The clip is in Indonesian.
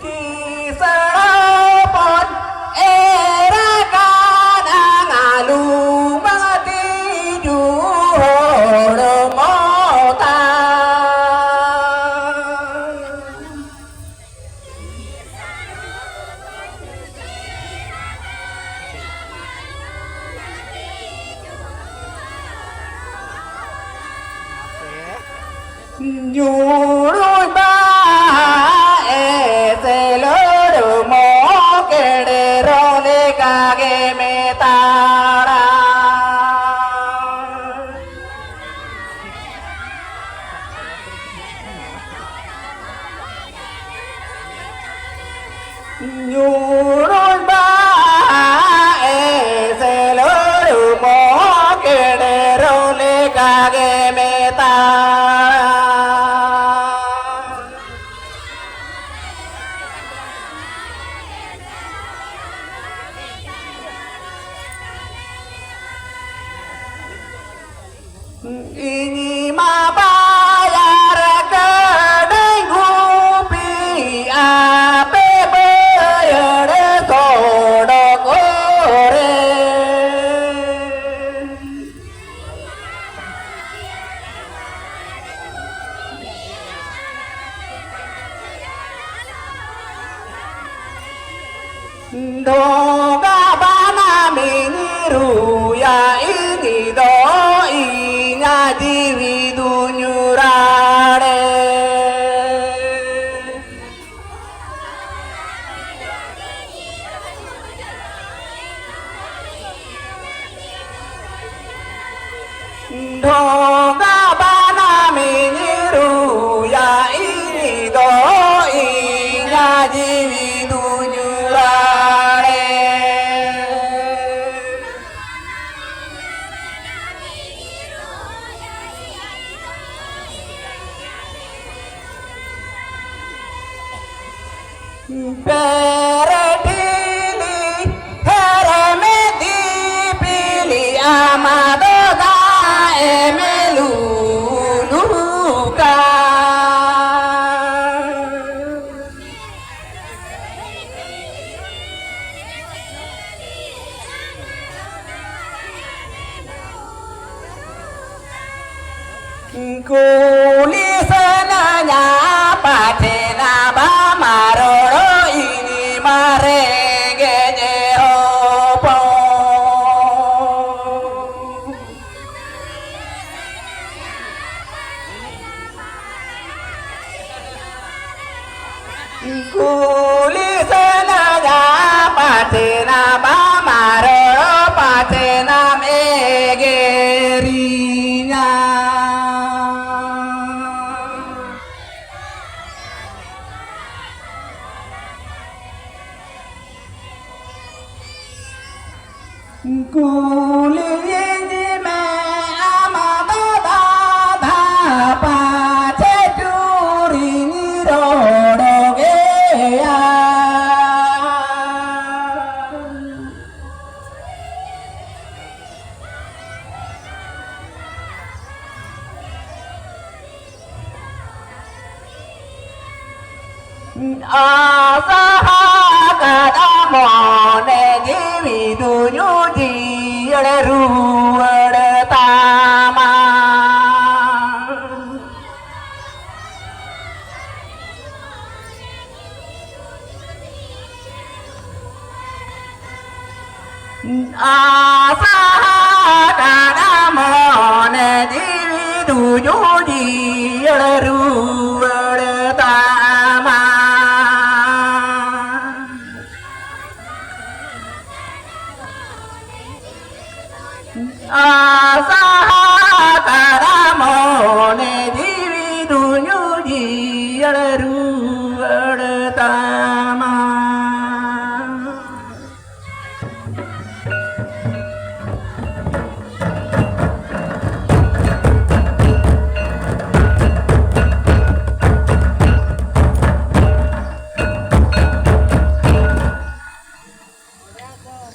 Kisah pon era kana ngalu mati juhoro mota Nyuruh bae seloro mo kedero le kage metara Nyuruh bae seloro mo kedero le kage metara Ini mabayar kedai gupi ape bayar kodok ore Doga bana miniru ya ini doinya diwi dunyurare Doga bana miniru ya ini doinya diwi dunyurare Peredili heremedi pili amado da emeluluka Kulisananya patena bamaroro ini marege Jehopo Kulisananya patena bamaroro patena megerinya Kuliyenji me amado da pa ceduri nirodoge ya Asahakadamone jiwi dunyuji ole ruwade tama Asahakadamone jiwi dunyuji